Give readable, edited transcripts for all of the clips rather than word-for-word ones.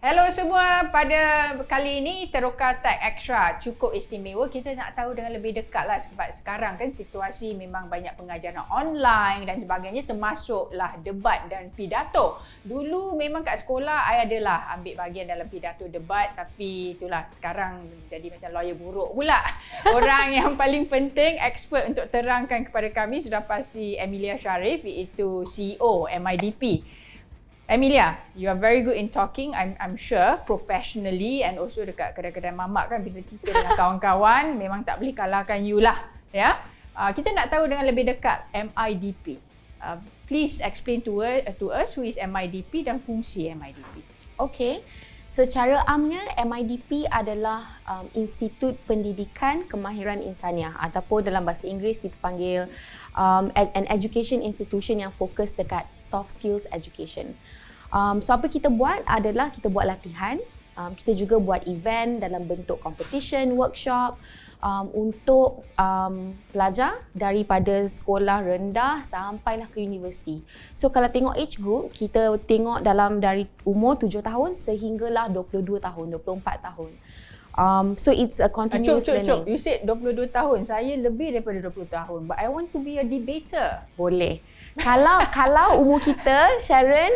Hello semua, pada kali ini Teroka Tech Xtra cukup istimewa. Kita nak tahu dengan lebih dekat lah sebab sekarang kan situasi memang banyak pengajaran online dan sebagainya, termasuklah debat dan pidato. Dulu memang kat sekolah I adalah ambil bahagian dalam pidato debat, tapi itulah sekarang jadi macam lawyer buruk pula. Orang yang paling penting, expert untuk terangkan kepada kami sudah pasti Emilia Sharif, iaitu CEO MIDP. Emilia, you are very good in talking, I'm sure, professionally and also dekat kedai-kedai mamak kan, bila cerita dengan kawan-kawan memang tak boleh kalahkan you lah. Ya? Kita nak tahu dengan lebih dekat MIDP. Please explain to us who is MIDP dan fungsi MIDP. Okay, secara amnya MIDP adalah Institut Pendidikan Kemahiran Insaniah ataupun dalam bahasa Inggeris kita panggil an education institution yang fokus dekat soft skills education. So apa kita buat adalah kita buat latihan, kita juga buat event dalam bentuk competition, workshop untuk pelajar daripada sekolah rendah sampailah ke universiti. So kalau tengok age group, kita tengok dalam dari umur 7 tahun sehinggalah 22 tahun, 24 tahun. So it's a continuous learning. You said 22 tahun. Saya lebih daripada 20 tahun. But I want to be a debater. Boleh. Kalau umur kita, Sharon,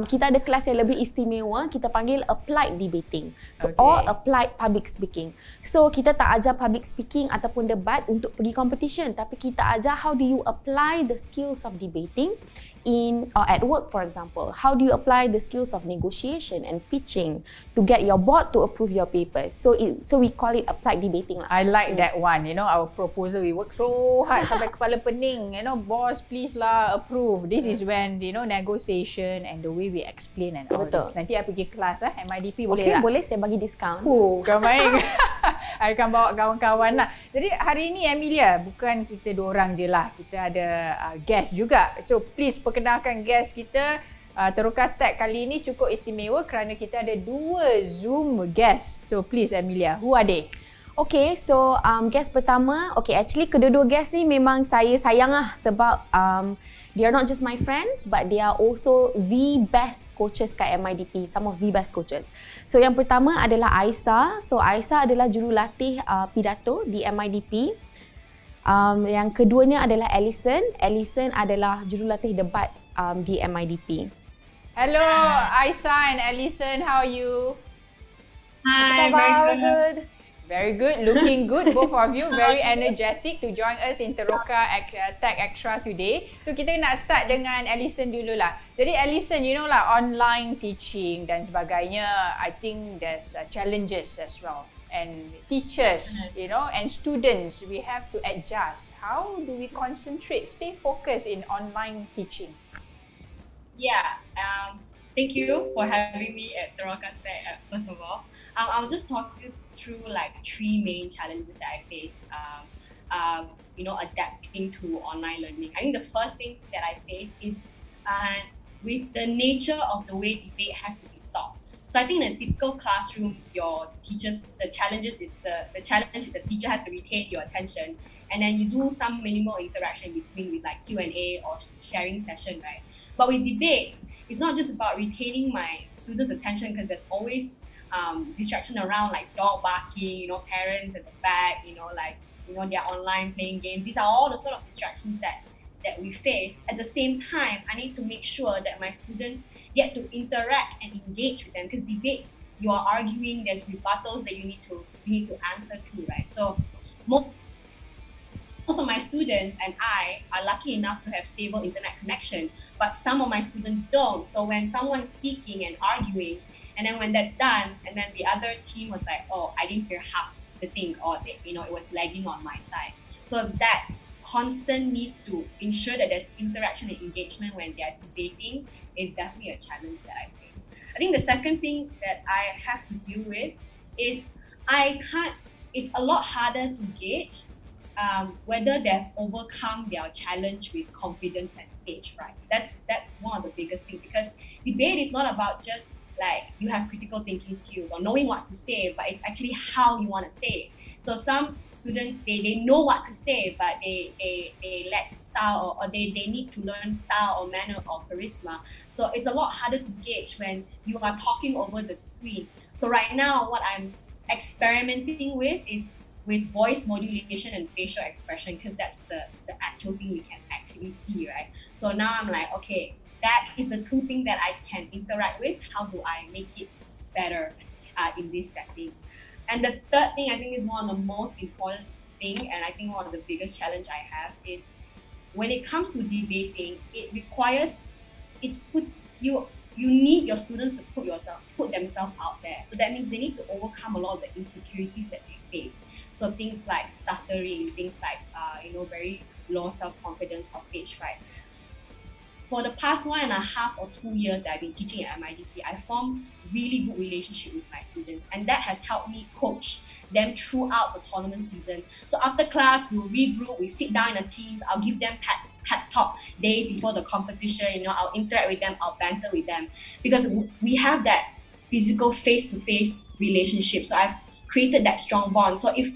kita ada kelas yang lebih istimewa, kita panggil applied debating. So or applied public speaking. So kita tak ajar public speaking ataupun debat untuk pergi competition, tapi kita ajar how do you apply the skills of debating in or at work, for example. How do you apply the skills of negotiation and pitching to get your board to approve your paper? So we call it applied debating lah. I like that one. You know, our proposal, we work so hard sampai kepala pening. You know, boss, please lah approve. This is when, you know, negotiation and the way we explain and all Betul. this. Nanti I pergi kelas MIDP boleh Okay, lah? boleh, saya bagi diskaun. Kan baik. I akan bawa kawan-kawan lah. Jadi hari ini Emilia, bukan kita dua orang je lah. Kita ada guest juga. So please perkenalkan guest kita. Teroka Tech kali ini cukup istimewa kerana kita ada 2 Zoom guest. So please Emilia, who are they? Okay, so guest pertama, actually kedua-dua guest ni memang saya sayang lah sebab they are not just my friends but they are also the best coaches kat MIDP, some of the best coaches. So yang pertama adalah Aisyah. So Aisyah adalah jurulatih pidato di MIDP. Yang keduanya adalah Alison. Alison adalah jurulatih debat di MIDP. Hello Aisyah and Alison, how are you? Hi, very good. Very good, looking good, both of you. Very energetic to join us in Teroka Tech Xtra today. So kita nak start dengan Alison dululah. Jadi Alison, you know lah, online teaching dan sebagainya, I think there's challenges as well. And teachers, you know, and students, we have to adjust. How do we concentrate, stay focused in online teaching? Yeah, thank you for having me at Teroka Tech, first of all. I'll just talk you through like 3 main challenges that I face, you know, adapting to online learning. I think the first thing that I face is with the nature of the way debate has to be taught. So I think in a typical classroom, your teachers, the challenge is the teacher has to retain your attention, and then you do some minimal interaction between with like Q&A or sharing session, right? But with debates, it's not just about retaining my students' attention because there's always distraction around like dog barking, you know, parents at the back, you know, like, you know, they're online playing games. These are all the sort of distractions that we face. At the same time, I need to make sure that my students get to interact and engage with them, because debates, you are arguing, there's rebuttals that you need to answer to, right? So most of my students and I are lucky enough to have stable internet connection, but some of my students don't. So when someone's speaking and arguing, and then when that's done, and then the other team was like, oh, I didn't hear half the thing, or you know, it was lagging on my side. So that constant need to ensure that there's interaction and engagement when they are debating is definitely a challenge that I face. I think the second thing that I have to deal with is it's a lot harder to gauge whether they've overcome their challenge with confidence and stage fright. That's one of the biggest things, because debate is not about just like you have critical thinking skills or knowing what to say, but it's actually how you want to say it. So some students, they know what to say, but they lack style, or they need to learn style or manner or charisma. So it's a lot harder to gauge when you are talking over the screen. So right now, what I'm experimenting with is with voice modulation and facial expression, because that's the actual thing you can actually see, right? So now I'm like, okay, that is the two things that I can interact with. How do I make it better in this setting? And the third thing I think is one of the most important thing, and I think one of the biggest challenge I have is when it comes to debating, it requires you need your students to put themselves out there. So that means they need to overcome a lot of the insecurities that they face. So things like stuttering, things like very low self-confidence or stage fright. For the past 1.5 or 2 years that I've been teaching at MIDP, I formed really good relationship with my students, and that has helped me coach them throughout the tournament season. So after class, we'll regroup, we sit down in the teams, I'll give them pep talk days before the competition, I'll interact with them, I'll banter with them, because we have that physical face-to-face relationship. So I've created that strong bond. So if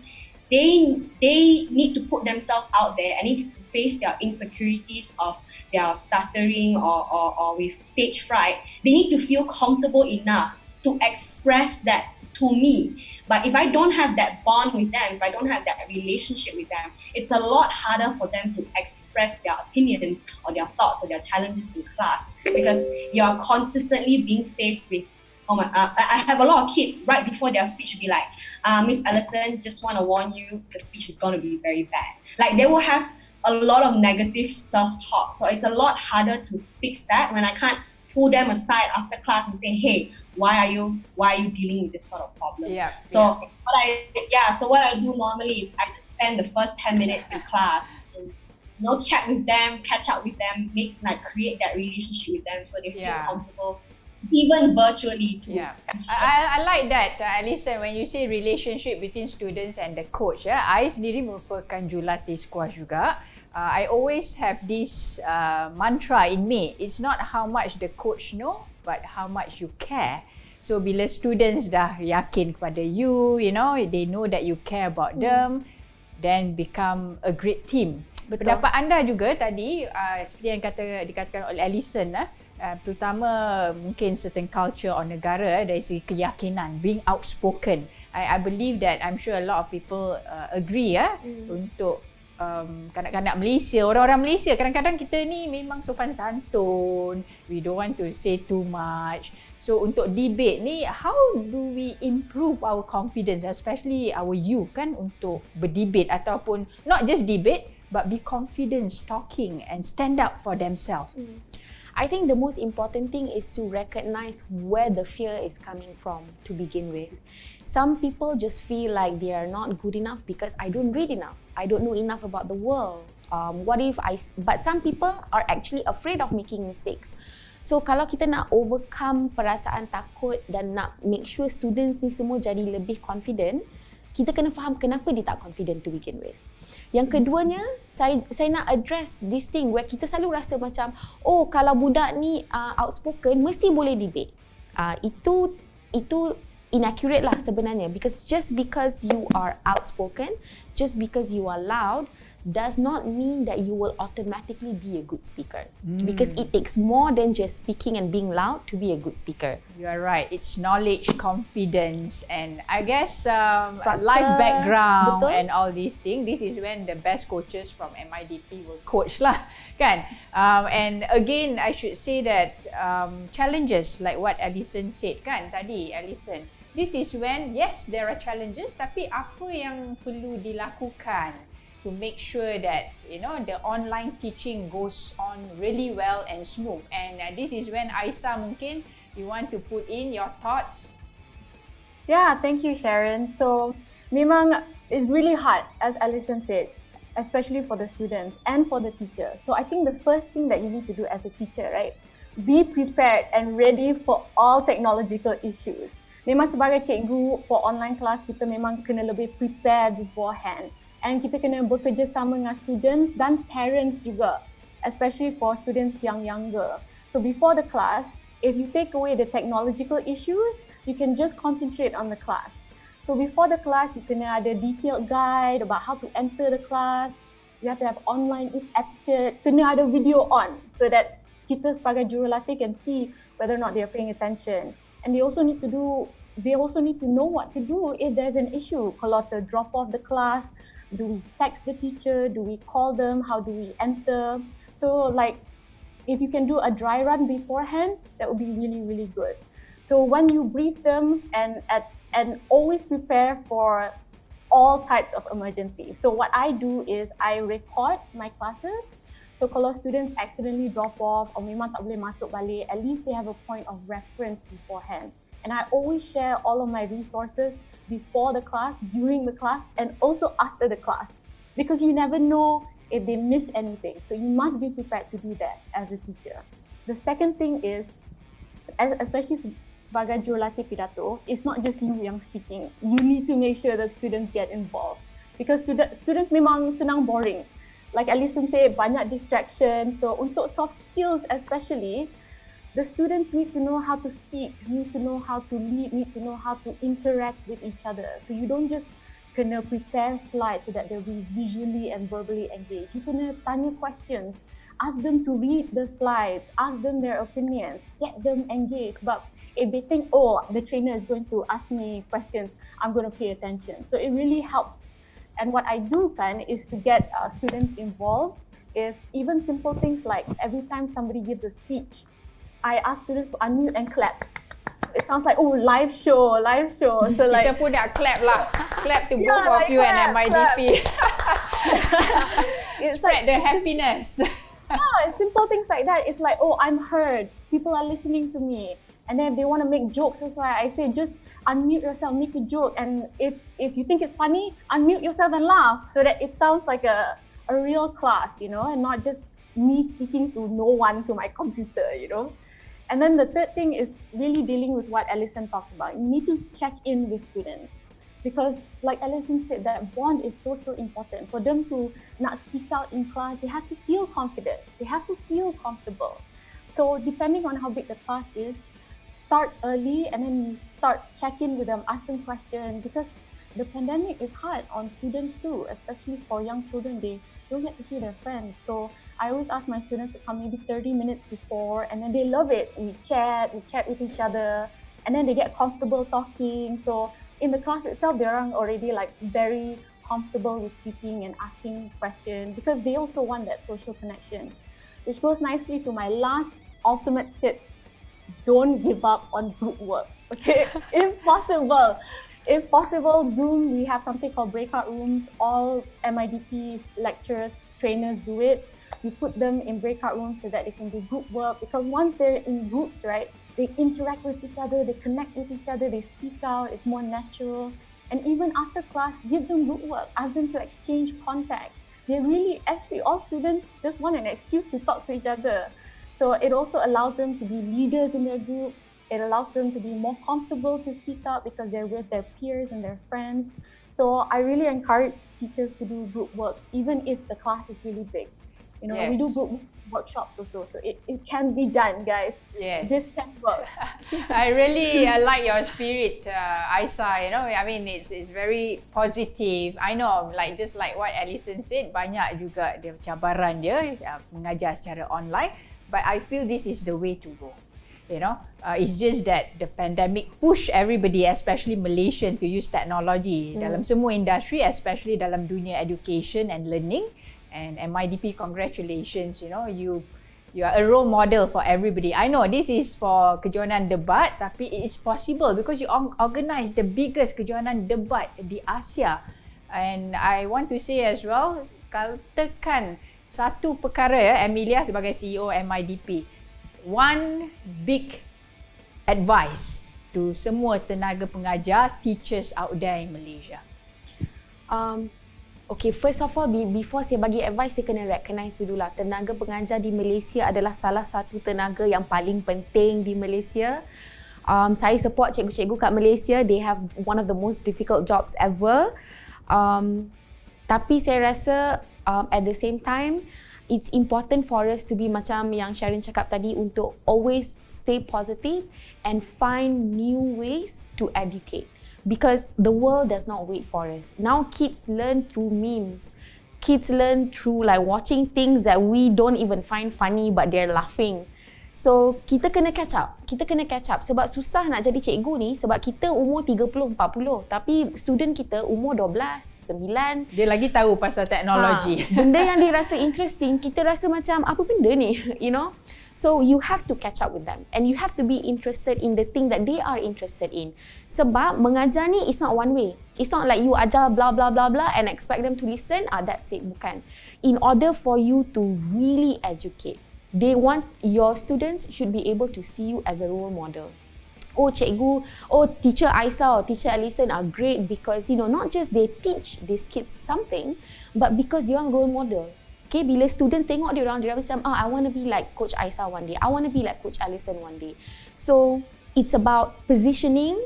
they need to put themselves out there and need to face their insecurities of their stuttering or with stage fright, they need to feel comfortable enough to express that to me. But if I don't have that bond with them, if I don't have that relationship with them, it's a lot harder for them to express their opinions or their thoughts or their challenges in class, because you're consistently being faced with, I have a lot of kids right before their speech be like, Miss Ellison, just want to warn you, the speech is going to be very bad. Like they will have a lot of negative self-talk. So it's a lot harder to fix that when I can't pull them aside after class and say, hey, why are you dealing with this sort of problem? So what I do normally is I just spend the first 10 minutes in class, chat with them, catch up with them, create that relationship with them so they feel comfortable, even virtually too. I like that, Alison, when you say relationship between students and the coach. I sendiri merupakan jurulatih squash juga. I always have this mantra in me. It's not how much the coach know, but how much you care. So bila students dah yakin kepada you, they know that you care about them, then become a great team. Betul. Pendapat anda juga tadi, seperti yang dikatakan oleh Alison, terutama mungkin certain culture or negara dari segi keyakinan, being outspoken. I believe that I'm sure a lot of people agree untuk kanak-kanak Malaysia, orang-orang Malaysia, kadang-kadang kita ni memang sopan santun, we don't want to say too much. So untuk debate ni, how do we improve our confidence, especially our youth kan, untuk berdebate ataupun not just debate but be confident talking and stand up for themselves? I think the most important thing is to recognize where the fear is coming from to begin with. Some people just feel like they are not good enough because I don't read enough. I don't know enough about the world. But some people are actually afraid of making mistakes. So kalau kita nak overcome perasaan takut dan nak make sure students ni semua jadi lebih confident, kita kena faham kenapa dia tak confident to begin with. Yang keduanya, saya nak address this thing where kita selalu rasa macam, oh kalau budak ni outspoken, mesti boleh debate. Itu inaccurate lah sebenarnya, because just because you are outspoken, just because you are loud, does not mean that you will automatically be a good speaker. Because it takes more than just speaking and being loud to be a good speaker. You are right. It's knowledge, confidence, and I guess life background. Betul. And all these things. This is when the best coaches from MIDP will coach lah, kan? And again, I should say that challenges like what Alison said kan tadi, Alison. This is when, yes, there are challenges, tapi apa yang perlu dilakukan to make sure that the online teaching goes on really well and smooth. And this is when Aisa, mungkin you want to put in your thoughts. Yeah, thank you, Sharon. So memang it's really hard, as Alison said, especially for the students and for the teacher. So I think the first thing that you need to do as a teacher, right, be prepared and ready for all technological issues. Memang sebagai cikgu for online class, kita memang kena lebih prepare beforehand. And kita kena bekerjasama dengan students dan parents juga, especially for students yang younger. So before the class, if you take away the technological issues, you can just concentrate on the class. So before the class, you kena ada detailed guide about how to enter the class. You have to have online etiquette. Kena ada video on so that kita sebagai jurulatih can see whether or not they are paying attention. And they also need to know what to do if there's an issue. Kalau to drop off the class, do we text the teacher? Do we call them? How do we enter? So like, if you can do a dry run beforehand, that would be really, really good. So when you brief them and always prepare for all types of emergencies. So what I do is I record my classes. So kalau students accidentally drop off or memang tak boleh masuk balik, at least they have a point of reference beforehand. And I always share all of my resources before the class, during the class, and also after the class. Because you never know if they miss anything. So you must be prepared to do that as a teacher. The second thing is, especially sebagai jurulatih pidato, it's not just you yang speaking. You need to make sure that students get involved. Because students memang senang boring. Like Alison said, banyak distraction. So untuk soft skills especially, the students need to know how to speak, need to know how to lead, need to know how to interact with each other. So you don't just kena prepare slides so that they'll be visually and verbally engaged. You kena tanya questions, ask them to read the slides, ask them their opinions, get them engaged. But if they think, oh, the trainer is going to ask me questions, I'm going to pay attention. So it really helps. And what I do is to get students involved is even simple things like every time somebody gives a speech, I ask students to unmute and clap. It sounds like, oh, live show. So like, kita pun nak clap lah. Clap to both of you and MIDP. Spread the happiness. Yeah, simple things like that. It's like, oh, I'm heard. People are listening to me. And then if they want to make jokes also, I say just unmute yourself, make a joke. And if you think it's funny, unmute yourself and laugh so that it sounds like a real class, and not just me speaking to no one to my computer, And then the third thing is really dealing with what Alison talked about. You need to check in with students because like Alison said, that bond is so important. For them to not speak out in class, they have to feel confident. They have to feel comfortable. So depending on how big the class is, start early and then you start checking with them, ask them questions because the pandemic is hard on students too, especially for young children. They don't get to see their friends. So I always ask my students to come maybe 30 minutes before and then they love it. We chat with each other and then they get comfortable talking. So in the class itself, they are already like very comfortable with speaking and asking questions because they also want that social connection. Which goes nicely to my last ultimate tip. Don't give up on group work, okay? If possible, Zoom, we have something called breakout rooms. All MIDPs, lecturers, trainers do it. You put them in breakout rooms so that they can do group work because once they're in groups, right, they interact with each other, they connect with each other, they speak out, it's more natural. And even after class, give them group work, ask them to exchange contact. Actually, all students just want an excuse to talk to each other. So it also allows them to be leaders in their group. It allows them to be more comfortable to speak up because they're with their peers and their friends. So I really encourage teachers to do group work, even if the class is really big. Yes. We do group workshops also, so it can be done, guys. Yes. This can work. I really like your spirit, Aisa. I mean, it's very positive. I know, just like what Alison said, banyak juga dia cabaran dia mengajar secara online. But I feel this is the way to go. It's just that the pandemic pushed everybody, especially Malaysian, to use technology dalam semua industri, especially dalam dunia education and learning. And MIDP, congratulations, you are a role model for everybody. I know this is for kejohanan debat, tapi it is possible because you organize the biggest kejohanan debat di Asia. And I want to say as well, katakan satu perkara Amelia sebagai CEO MIDP. One big advice to semua tenaga pengajar, teachers out there in Malaysia. Okay, first of all, before saya bagi advice, saya kena recognize dulu lah. Tenaga pengajar di Malaysia adalah salah satu tenaga yang paling penting di Malaysia. Saya support cikgu-cikgu kat Malaysia. They have one of the most difficult jobs ever. Tapi saya rasa at the same time, it's important for us to be macam yang Sharon cakap tadi untuk always stay positive and find new ways to educate. because the world does not wait for us. Now kids learn through memes. Kids learn through like watching things that we don't even find funny but they're laughing. So kita kena catch up. Kita kena catch up sebab susah nak jadi cikgu ni sebab kita umur 30, 40 tapi student kita umur 12, 9. Dia lagi tahu pasal teknologi. Benda yang dia rasa interesting, kita rasa macam apa benda ni, you know? So you have to catch up with them and you have to be interested in the thing that they are interested in. Sebab mengajar ni is not one way. It's not like you ajar blah blah blah blah and expect them to listen. That's it, bukan. In order for you to really educate, your students should be able to see you as a role model. Oh cikgu, teacher Aisa or teacher Alison are great because not just they teach these kids something, but because they are role model. Okay, bila student tengok dia orang macam, I want to be like Coach Aisa one day. I want to be like Coach Alison one day. So, it's about positioning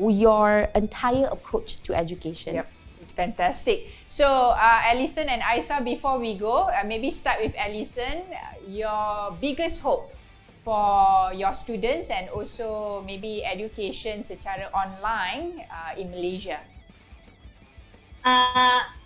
your entire approach to education. Yep, fantastic. So, Alison and Aisa, before we go, maybe start with Alison. Your biggest hope for your students and also maybe education secara online in Malaysia.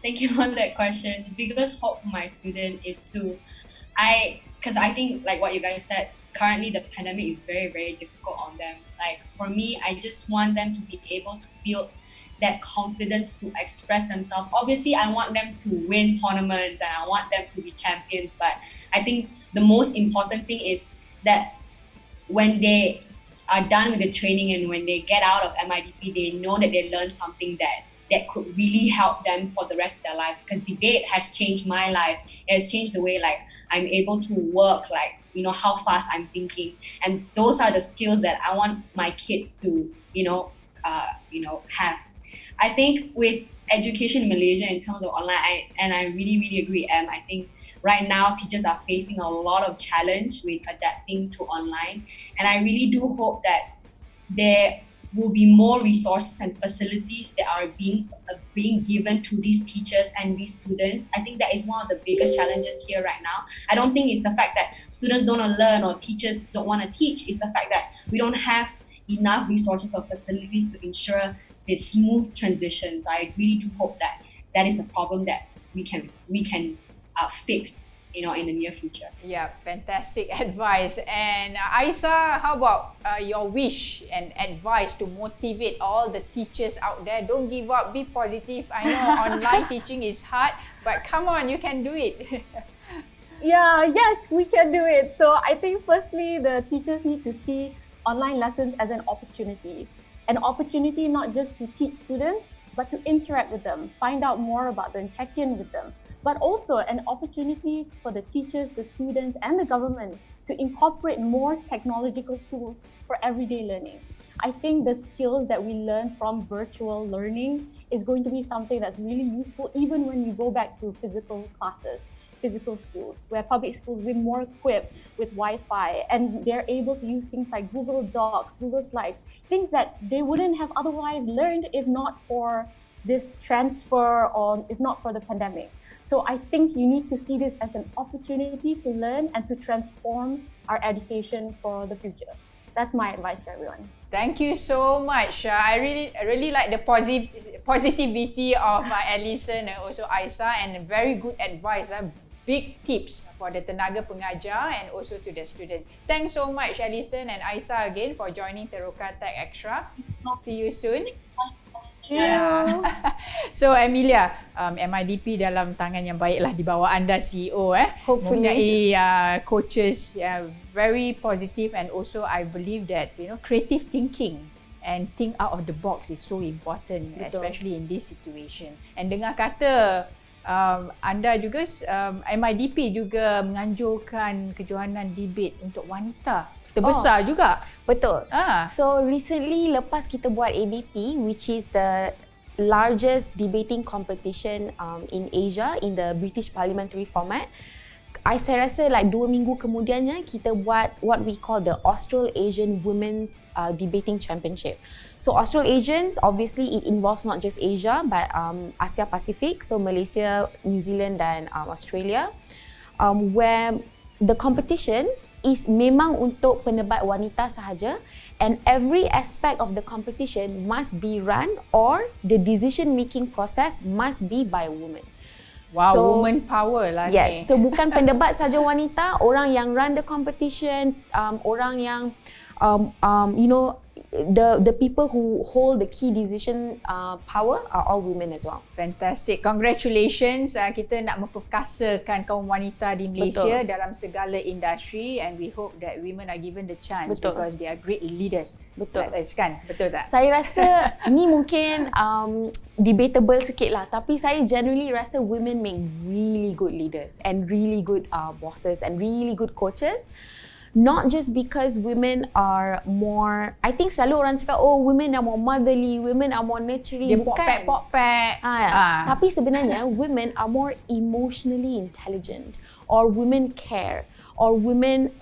Thank you for that question. The biggest hope for my student is because I think like what you guys said, currently the pandemic is very, very difficult on them. Like for me, I just want them to be able to build that confidence to express themselves. Obviously, I want them to win tournaments and I want them to be champions. But I think the most important thing is that when they are done with the training and when they get out of MIDP, they know that they learned something that could really help them for the rest of their life, because debate has changed my life. It has changed the way like I'm able to work, like how fast I'm thinking, and those are the skills that I want my kids to have. I think with education in Malaysia in terms of online, I really, really agree. I think right now teachers are facing a lot of challenge with adapting to online, and I really do hope that there will be more resources and facilities that are being given to these teachers and these students. I think that is one of the biggest challenges here right now. I don't think it's the fact that students don't want to learn or teachers don't want to teach. It's the fact that we don't have enough resources or facilities to ensure this smooth transition. So I really do hope that is a problem that we can fix in the near future. Yeah, fantastic advice. And Aisa, how about your wish and advice to motivate all the teachers out there? Don't give up, be positive. I know online teaching is hard, but come on, you can do it. Yes, we can do it. So I think firstly, the teachers need to see online lessons as an opportunity. An opportunity not just to teach students, but to interact with them, find out more about them, check in with them. But also an opportunity for the teachers, the students, and the government to incorporate more technological tools for everyday learning. I think the skills that we learn from virtual learning is going to be something that's really useful even when we go back to physical classes, physical schools, where public schools will be more equipped with Wi-Fi and they're able to use things like Google Docs, Google Slides, things that they wouldn't have otherwise learned if not for this transfer or if not for the pandemic. So I think you need to see this as an opportunity to learn and to transform our education for the future. That's my advice to everyone. Thank you so much. I really like the positivity of Alison and also Aisa, and very good advice. Big tips for the tenaga pengajar and also to the student. Thanks so much Alison and Aisa again for joining Teroka Tech Xtra. See you soon. Yeah. So Amelia, MIDP dalam tangan yang baik lah di bawah anda CEO. Hopefully. Coaches, very positive, and also I believe that creative thinking and think out of the box is so important. Betul. Especially in this situation. And dengar kata anda juga MIDP juga menganjurkan kejohanan debate untuk wanita. Terbesar juga. Betul. So recently lepas kita buat ABP, which is the largest debating competition in Asia in the British parliamentary format, saya rasa like 2 minggu kemudiannya kita buat what we call the Australasian Women's Debating Championship. So Australasians, obviously it involves not just Asia but Asia Pacific, so Malaysia, New Zealand dan Australia, where the competition is memang untuk penebat wanita sahaja, and every aspect of the competition must be run, or the decision making process must be by a woman. Wow, woman power lah ni. Yes, so bukan pendebat saja wanita, orang yang run the competition, orang yang you know, the people who hold the key decision power are all women as well. Fantastic. Congratulations. Kita nak memperkasakan kaum wanita di Malaysia dalam segala industri, and we hope that women are given the chance because they are great leaders. Betul. Like us, kan? Betul tak? Saya rasa ni mungkin debatable sikit lah, tapi saya generally rasa women make really good leaders and really good bosses and really good coaches. Not just because women are more, I think selalu orang cakap, oh, women are more motherly, women are more nurturing. Dia pok-pek. Tapi sebenarnya women are more emotionally intelligent, or women care, or women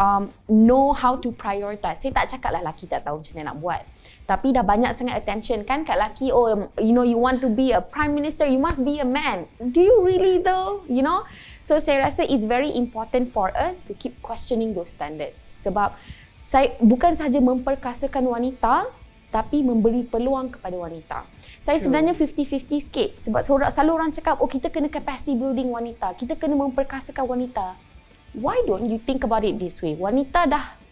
know how to prioritize. Saya tak cakap lah lelaki tak tahu macam mana nak buat, tapi dah banyak sangat attention kan kat lelaki. Oh, you know, you want to be a prime minister, you must be a man. Do you really though? You know? So saya rasa it's very important for us to keep questioning those standards. Sebab saya bukan sahaja memperkasakan wanita, tapi memberi peluang kepada wanita. Saya sebenarnya 50-50 sikit. Sebab selalu orang cakap, oh, kita kena capacity building wanita, kita kena memperkasakan wanita. Why don't you think about it this way? Wanita dah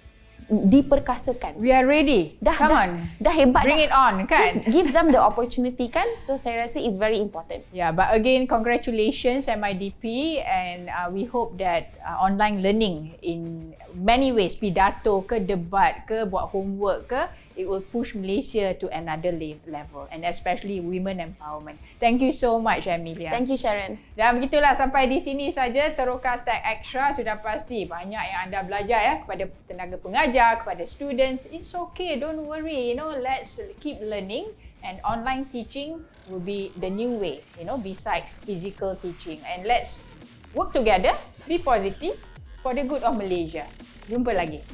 diperkasakan. We are ready. Come on. Dah hebat. Bring it on, kan? Just give them the opportunity, kan? So saya rasa it's very important. Yeah, but again, congratulations MIDP, and we hope that online learning in many ways, pidato ke, debat ke, buat homework ke, it will push Malaysia to another level, and especially women empowerment. Thank you so much, Amelia. Thank you, Sharon. Dan begitulah, sampai di sini saja Teroka Tech Xtra. Sudah pasti banyak yang anda belajar ya, kepada tenaga pengajar, kepada students. It's okay, don't worry, you know, let's keep learning, and online teaching will be the new way, you know, besides physical teaching. And let's work together, be positive for the good of Malaysia. Jumpa lagi.